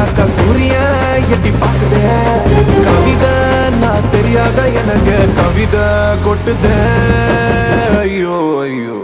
பார்த்தாக்கா சூரியன் எட்டி பாக்குதே கவிதை நான் தெரியாத எனக்கு கவிதை கொட்டுதே ஐயோ ஐயோ